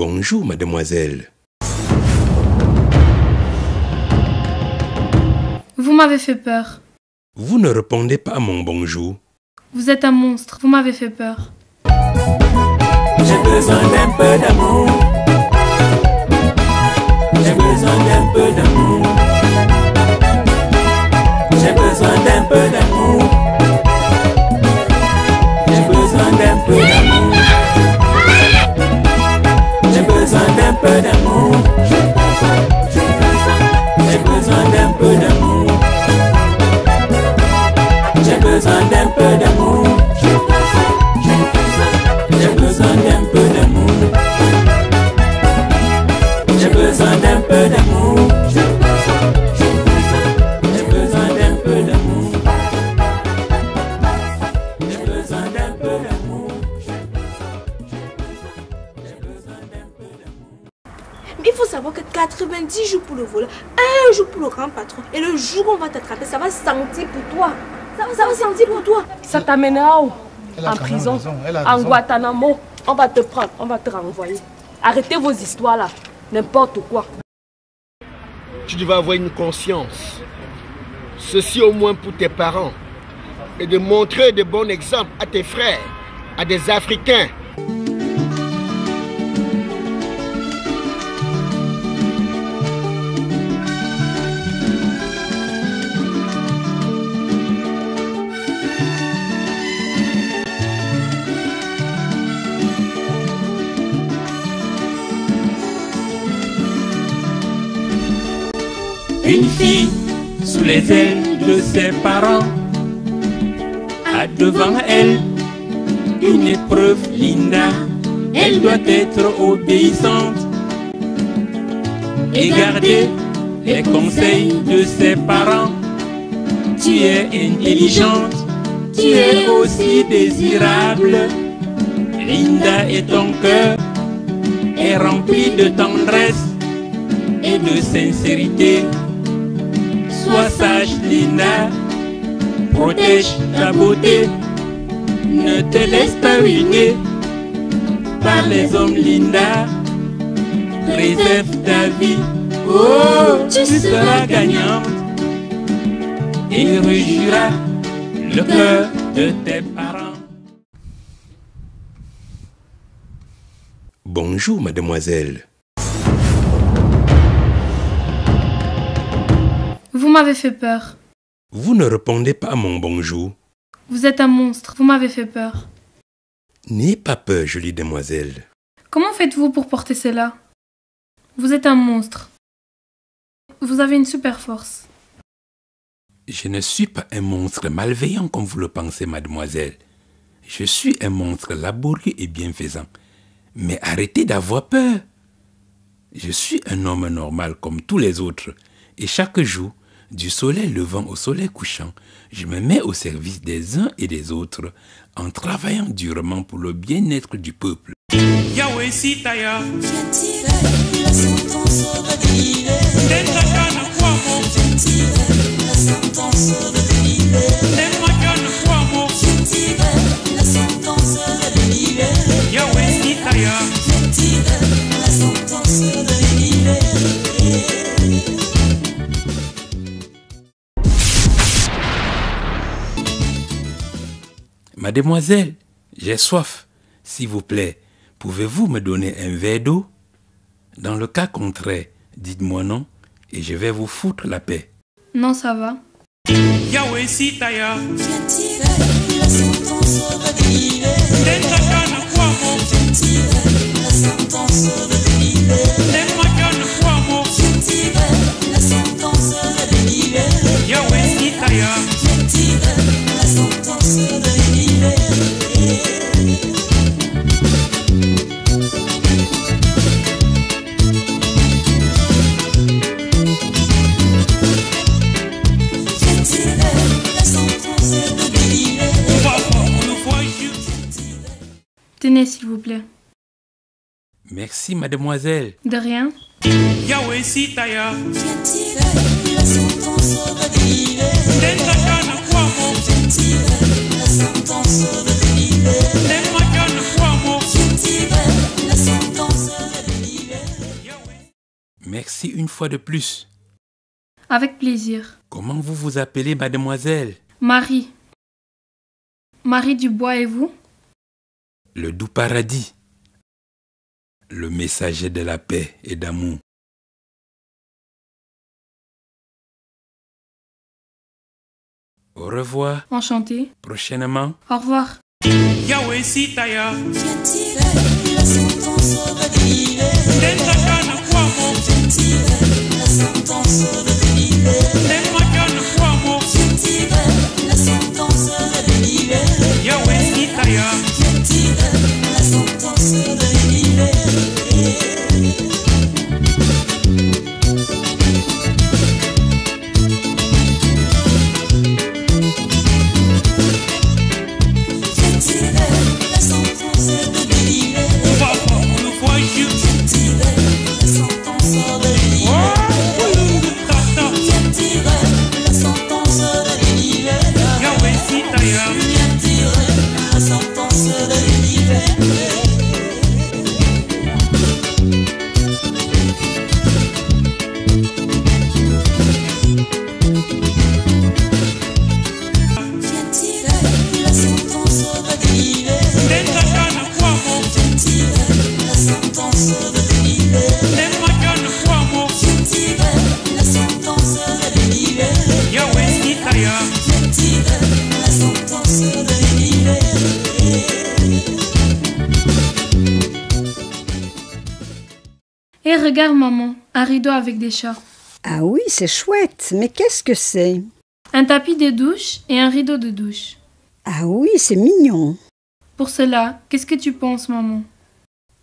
Bonjour, mademoiselle. Vous m'avez fait peur. Vous ne répondez pas à mon bonjour. Vous êtes un monstre, vous m'avez fait peur. J'ai besoin d'un peu d'amour. J'ai besoin d'un peu d'amour. J'ai besoin d'un peu d'amour. J'ai besoin d'un peu d'amour. J'ai besoin d'un peu d'amour. J'ai besoin d'un peu d'amour. J'ai besoin d'un peu d'amour. J'ai besoin d'un peu d'amour. J'ai besoin d'un peu d'amour. J'ai besoin d'un peu d'amour. J'ai besoin d'un peu d'amour. J'ai besoin d'un peu d'amour. Mais il faut savoir que 90 jours pour le vol, un jour pour le grand patron. Et le jour où on va t'attraper, ça va sentir pour toi. Ça va sentir pour toi. Ça t'amènera où? En prison, en Guantanamo. On va te prendre, on va te renvoyer. Arrêtez vos histoires là, n'importe quoi. Tu devais avoir une conscience. Ceci au moins pour tes parents. Et de montrer de bons exemples à tes frères, à des Africains. Une fille sous les ailes de ses parents a devant elle une épreuve, Linda. Elle doit être obéissante et garder les conseils de ses parents. Tu es intelligente, tu es aussi désirable, Linda, et ton cœur est rempli de tendresse et de sincérité. Sois sage, Linda, protège ta beauté, ne te laisse pas ruiner par les hommes, Linda, préserve ta vie, oh, tu seras gagnante et réjouiras le cœur de tes parents. Bonjour, mademoiselle. Vous m'avez fait peur. Vous ne répondez pas à mon bonjour. Vous êtes un monstre, vous m'avez fait peur. N'ayez pas peur, jolie demoiselle. Comment faites-vous pour porter cela? Vous êtes un monstre. Vous avez une super force. Je ne suis pas un monstre malveillant comme vous le pensez, mademoiselle. Je suis un monstre laborieux et bienfaisant. Mais arrêtez d'avoir peur. Je suis un homme normal comme tous les autres. Et chaque jour, du soleil levant au soleil couchant, je me mets au service des uns et des autres en travaillant durement pour le bien-être du peuple. Yahweh Sitaya, Viens tirer la sentence délivrée. Viens tirer la sentence délivrée. Viens tirer la sentence délivrée. Yahweh Sitaya, Viens tirer la sentence délivrée. Mademoiselle, j'ai soif. S'il vous plaît, pouvez-vous me donner un verre d'eau? Dans le cas contraire, dites-moi non et je vais vous foutre la paix. Non, ça va. Yahweh Sitaya, Viens tirer la sentence délivrée. Viens tirer la sentence délivrée. Viens tirer la sentence délivrée. Yahweh Sitaya, Viens tirer la sentence délivrée. Viens tirer la sentence délivrée. Tenez, s'il vous plaît. Merci, mademoiselle. De rien. Yahweh Sitaya, Viens tirer la sentence délivrée. Viens tirer la sentence délivrée. Viens tirer la sentence délivrée. Merci une fois de plus. Avec plaisir. Comment vous vous appelez, mademoiselle? Marie. Marie Dubois et vous? Le doux paradis. Le messager de la paix et d'amour. Au revoir. Enchanté. Prochainement. Au revoir. Yahweh Sitaya. Viens tirer la sentence de Dentakana Kwamo. Viens tirer la sentence de Denmakana Kwamo. Viens tirer la sentence de Yahweh Sitaya. Viens tirer la sentence de Et regarde maman, un rideau avec des chats. Ah oui, c'est chouette, mais qu'est-ce que c'est? Un tapis de douche et un rideau de douche. Ah oui, c'est mignon. Pour cela, qu'est-ce que tu penses maman?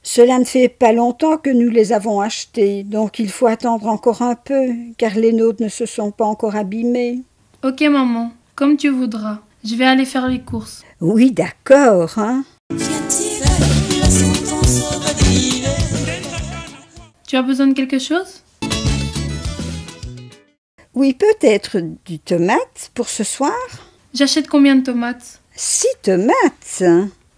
Cela ne fait pas longtemps que nous les avons achetés, donc il faut attendre encore un peu, car les nôtres ne se sont pas encore abîmés. Ok maman, comme tu voudras. Je vais aller faire les courses. Oui, d'accord, hein? Tu as besoin de quelque chose? Oui, peut-être du tomate pour ce soir? J'achète combien de tomates? 6 tomates.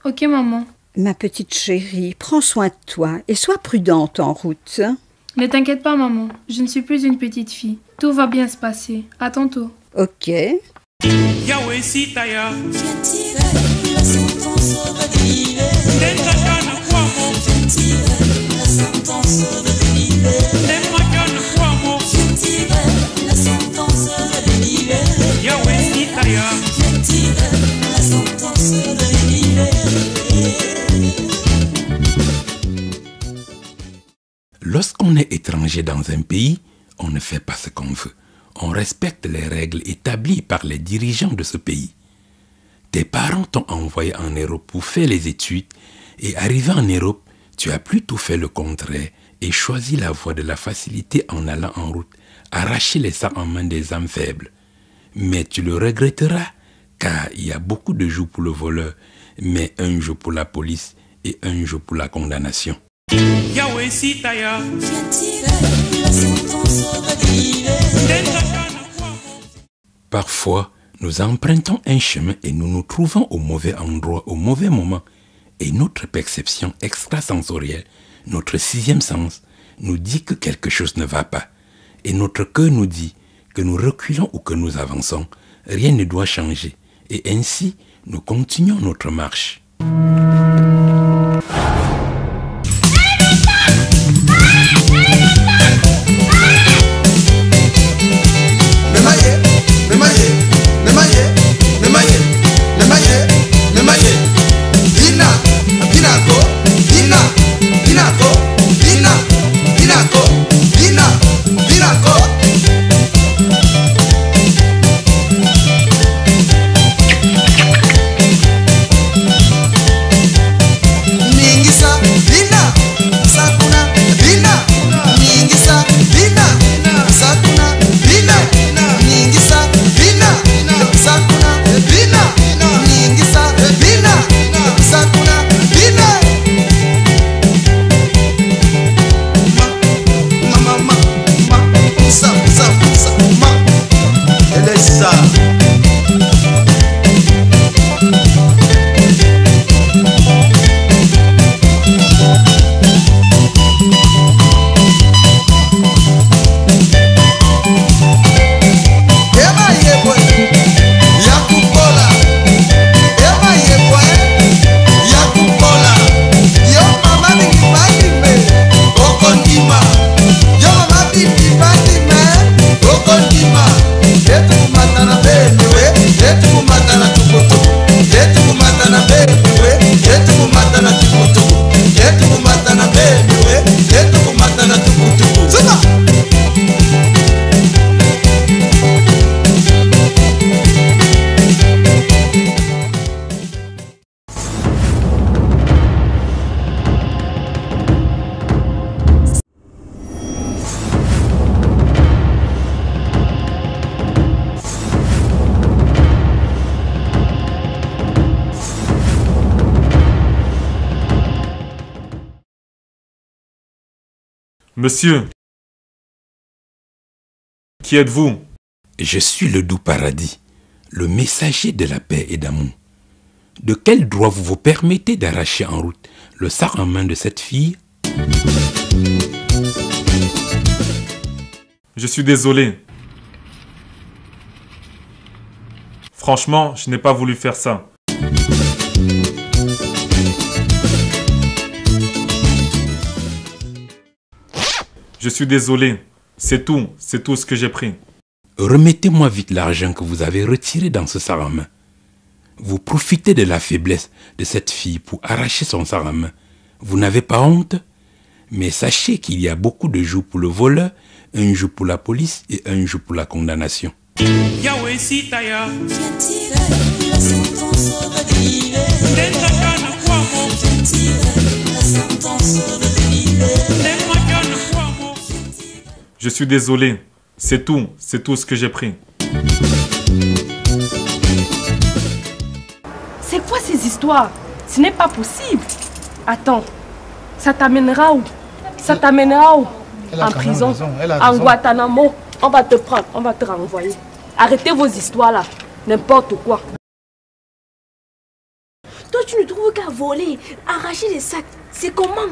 Ok maman. Ma petite chérie, prends soin de toi et sois prudente en route. Ne t'inquiète pas maman, je ne suis plus une petite fille. Tout va bien se passer. À tantôt. Ok. Yahweh Sitaya. Viens tirer la sentence de Dentakana Kwamo. Viens tirer la sentence de Denmakana Kwamo. Viens tirer la sentence de Yahweh Sitaya. Viens tirer la sentence de Lorsqu'on est étranger dans un pays, on ne fait pas ce qu'on veut. On respecte les règles établies par les dirigeants de ce pays. Tes parents t'ont envoyé en Europe pour faire les études et arrivé en Europe, tu as plutôt fait le contraire et choisi la voie de la facilité en allant en route, arracher les sacs en main des âmes faibles. Mais tu le regretteras car il y a beaucoup de jours pour le voleur, mais un jour pour la police et un jour pour la condamnation. Yahweh Sitaya. Viens tirer la sentence Parfois, nous empruntons un chemin et nous nous trouvons au mauvais endroit, au mauvais moment. Et notre perception extrasensorielle, notre sixième sens, nous dit que quelque chose ne va pas. Et notre cœur nous dit que nous reculons ou que nous avançons, rien ne doit changer. Et ainsi, nous continuons notre marche. Monsieur, qui êtes-vous? Je suis le doux paradis, le messager de la paix et d'amour. De quel droit vous vous permettez d'arracher en route le sac en main de cette fille? Je suis désolé. Franchement, je n'ai pas voulu faire ça. Je suis désolé. C'est tout ce que j'ai pris. Remettez-moi vite l'argent que vous avez retiré dans ce sac à main. Vous profitez de la faiblesse de cette fille pour arracher son sac à main. Vous n'avez pas honte? Mais sachez qu'il y a beaucoup de jours pour le voleur, un jour pour la police et un jour pour la condamnation. Viens tirer la sentence de délivrer. Viens tirer la sentence de délivrer. Je suis désolé. C'est tout ce que j'ai pris. C'est quoi ces histoires? Ce n'est pas possible. Attends, ça t'amènera où? Ça t'amènera où? En prison, en Guantanamo. On va te prendre, on va te renvoyer. Arrêtez vos histoires là, n'importe quoi. Toi, tu ne trouves qu'à voler, arracher les sacs. C'est comment?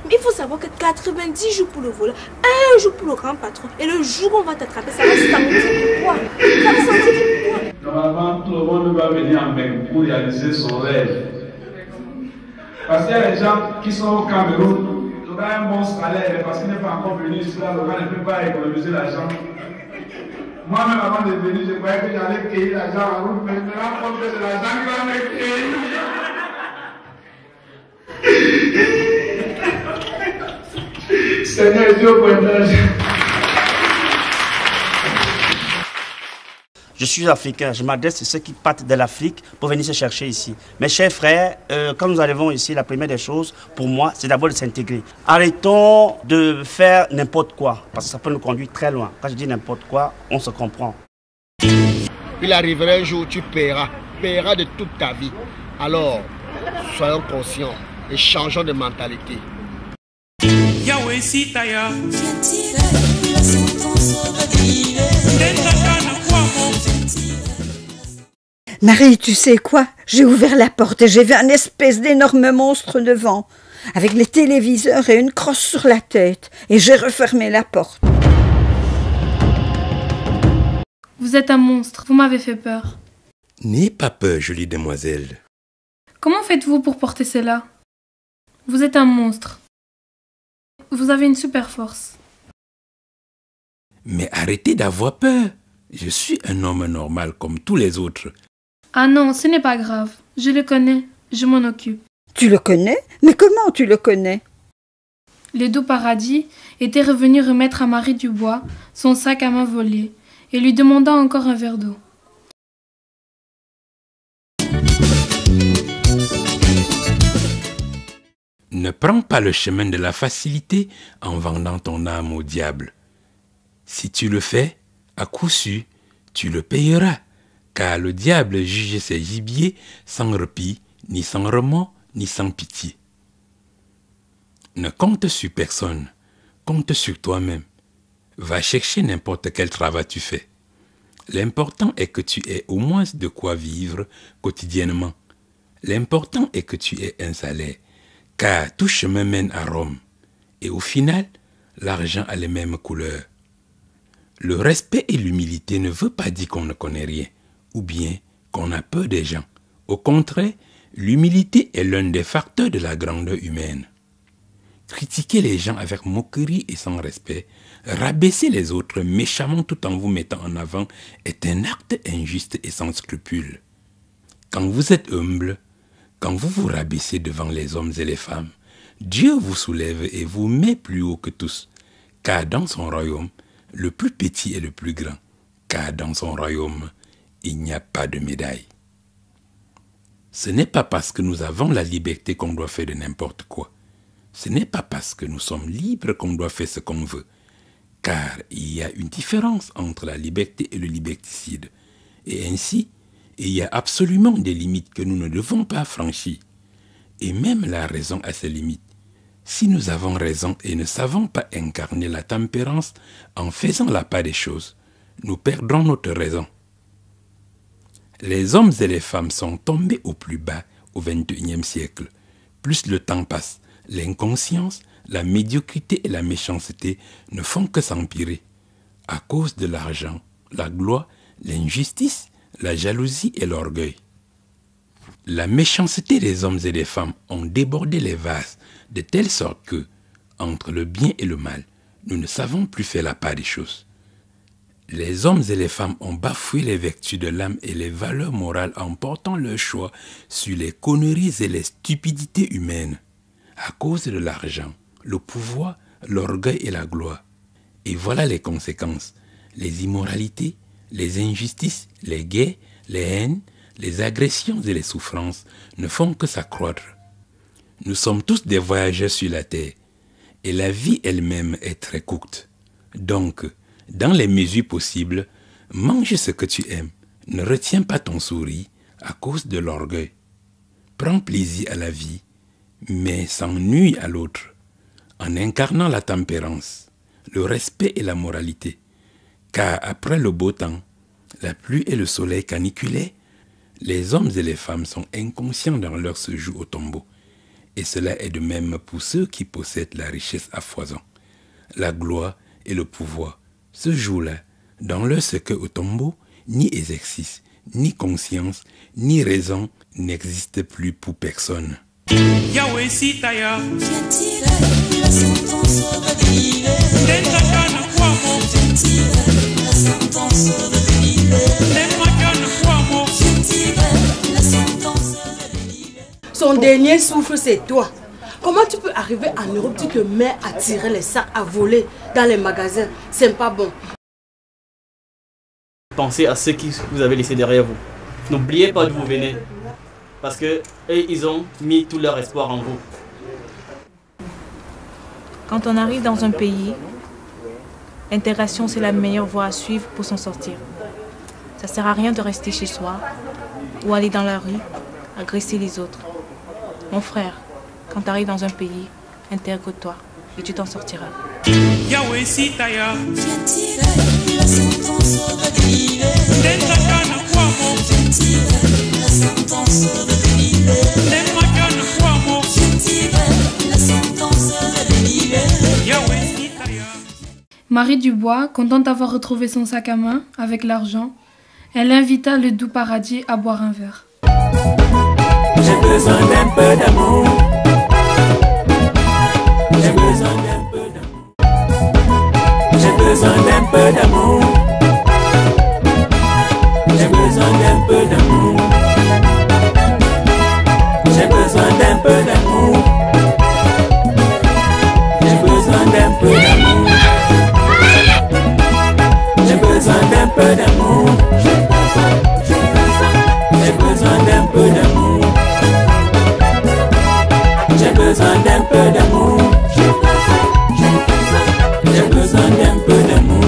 Mais il faut savoir que 90 jours pour le vol, un jour pour le grand patron. Et le jour où on va t'attraper, ça va sentir pour toi. Ça va sentir pour toi. Normalement, tout le monde va venir en même pour réaliser son rêve. Parce qu'il y a des gens qui sont au Cameroun, ils ont un bon salaire, parce qu'il n'est pas encore venu ici, là, le gars ne peut pas économiser l'argent. Moi-même, avant de venir, je croyais que j'allais cueillir l'argent en route, mais je me rends compte que c'est l'argent qui va me cueillir. Seigneur Dieu, pointage. Je suis africain, je m'adresse à ceux qui partent de l'Afrique pour venir se chercher ici. Mes chers frères, quand nous arrivons ici, la première des choses, pour moi, c'est d'abord de s'intégrer. Arrêtons de faire n'importe quoi, parce que ça peut nous conduire très loin. Quand je dis n'importe quoi, on se comprend. Il arrivera un jour où tu paieras de toute ta vie. Alors, soyons conscients et changeons de mentalité. Viens tirer la sentence de délivrer. Marie, tu sais quoi? J'ai ouvert la porte et j'ai vu un espèce d'énorme monstre devant, avec les téléviseurs et une crosse sur la tête. Et j'ai refermé la porte. Vous êtes un monstre, vous m'avez fait peur. N'ayez pas peur, jolie demoiselle. Comment faites-vous pour porter cela? Vous êtes un monstre. Vous avez une super force. Mais arrêtez d'avoir peur. Je suis un homme normal comme tous les autres. Ah non, ce n'est pas grave. Je le connais, je m'en occupe. Tu le connais? Mais comment tu le connais? Le doux paradis était revenu remettre à Marie Dubois son sac à main volé et lui demanda encore un verre d'eau. Ne prends pas le chemin de la facilité en vendant ton âme au diable. Si tu le fais, à coup sûr, tu le payeras, car le diable juge ses gibiers sans répit, ni sans remords, ni sans pitié. Ne compte sur personne, compte sur toi-même. Va chercher n'importe quel travail tu fais. L'important est que tu aies au moins de quoi vivre quotidiennement. L'important est que tu aies un salaire, car tout chemin mène à Rome. Et au final, l'argent a les mêmes couleurs. Le respect et l'humilité ne veut pas dire qu'on ne connaît rien, ou bien qu'on a peur des gens. Au contraire, l'humilité est l'un des facteurs de la grandeur humaine. Critiquer les gens avec moquerie et sans respect, rabaisser les autres méchamment tout en vous mettant en avant est un acte injuste et sans scrupule. Quand vous êtes humble, quand vous vous rabaissez devant les hommes et les femmes, Dieu vous soulève et vous met plus haut que tous, car dans son royaume, le plus petit est le plus grand, car dans son royaume, il n'y a pas de médaille. Ce n'est pas parce que nous avons la liberté qu'on doit faire de n'importe quoi. Ce n'est pas parce que nous sommes libres qu'on doit faire ce qu'on veut, car il y a une différence entre la liberté et le liberticide. Et ainsi, il y a absolument des limites que nous ne devons pas franchir. Et même la raison a ses limites. Si nous avons raison et ne savons pas incarner la tempérance en faisant la part des choses, nous perdrons notre raison. Les hommes et les femmes sont tombés au plus bas au XXIe siècle. Plus le temps passe, l'inconscience, la médiocrité et la méchanceté ne font que s'empirer à cause de l'argent, la gloire, l'injustice, la jalousie et l'orgueil. La méchanceté des hommes et des femmes ont débordé les vases de telle sorte que, entre le bien et le mal, nous ne savons plus faire la part des choses. Les hommes et les femmes ont bafoué les vertus de l'âme et les valeurs morales en portant leur choix sur les conneries et les stupidités humaines, à cause de l'argent, le pouvoir, l'orgueil et la gloire. Et voilà les conséquences, les immoralités, les injustices, les guerres, les haines, les agressions et les souffrances ne font que s'accroître. Nous sommes tous des voyageurs sur la terre, et la vie elle-même est très courte. Donc, dans les mesures possibles, mange ce que tu aimes, ne retiens pas ton sourire à cause de l'orgueil. Prends plaisir à la vie, mais sans nuire à l'autre, en incarnant la tempérance, le respect et la moralité. Car après le beau temps, la pluie et le soleil caniculaires, les hommes et les femmes sont inconscients dans leur séjour au tombeau. Et cela est de même pour ceux qui possèdent la richesse à foison, la gloire et le pouvoir. Ce jour-là, dans leur cercueil au tombeau, ni exercice, ni conscience, ni raison n'existe plus pour personne. Yahweh Sitaya, Viens tirer la sentence délivrée. Viens tirer la sentence délivrée. Viens tirer la sentence délivrée. Son dernier souffle, c'est toi. Comment tu peux arriver en Europe, tu te mets à tirer les sacs, à voler dans les magasins? C'est pas bon. Pensez à ceux qui vous avez laissés derrière vous. N'oubliez pas d'où vous venez. Parce que eux, ils ont mis tout leur espoir en vous. Quand on arrive dans un pays, l'intégration, c'est la meilleure voie à suivre pour s'en sortir. Ça sert à rien de rester chez soi ou aller dans la rue, agresser les autres. Mon frère, quand tu arrives dans un pays, intègre-toi et tu t'en sortiras. Yahweh Sitaya, Viens tirer la sentence délivrée. Viens tirer la sentence délivrée. Viens tirer la sentence délivrée. Yahweh Sitaya. Marie Dubois, contente d'avoir retrouvé son sac à main avec l'argent, elle invita le doux paradis à boire un verre. J'ai besoin d'un peu d'amour. J'ai besoin d'un peu d'amour. J'ai besoin d'un peu d'amour. J'ai besoin d'un peu d'amour. J'ai besoin d'un peu d'amour. J'ai besoin d'un peu d'amour. J'ai besoin d'un peu d'amour. J'ai besoin d'un peu d'amour. J'ai besoin d'un peu d'amour. J'ai besoin d'un peu d'amour. J'ai besoin d'un peu d'amour.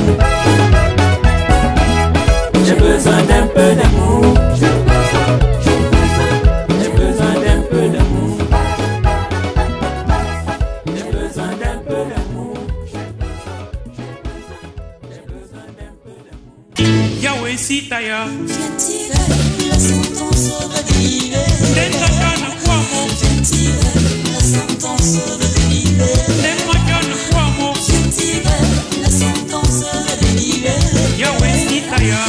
J'ai besoin d'un peu d'amour. J'ai besoin d'un peu d'amour. J'ai besoin d'un peu d'amour. Yahweh Sitaya, Viens tirer la sentence délivrée. Viens tirer la sentence délivrée. Viens tirer la sentence délivrée. Yahweh Sitaya.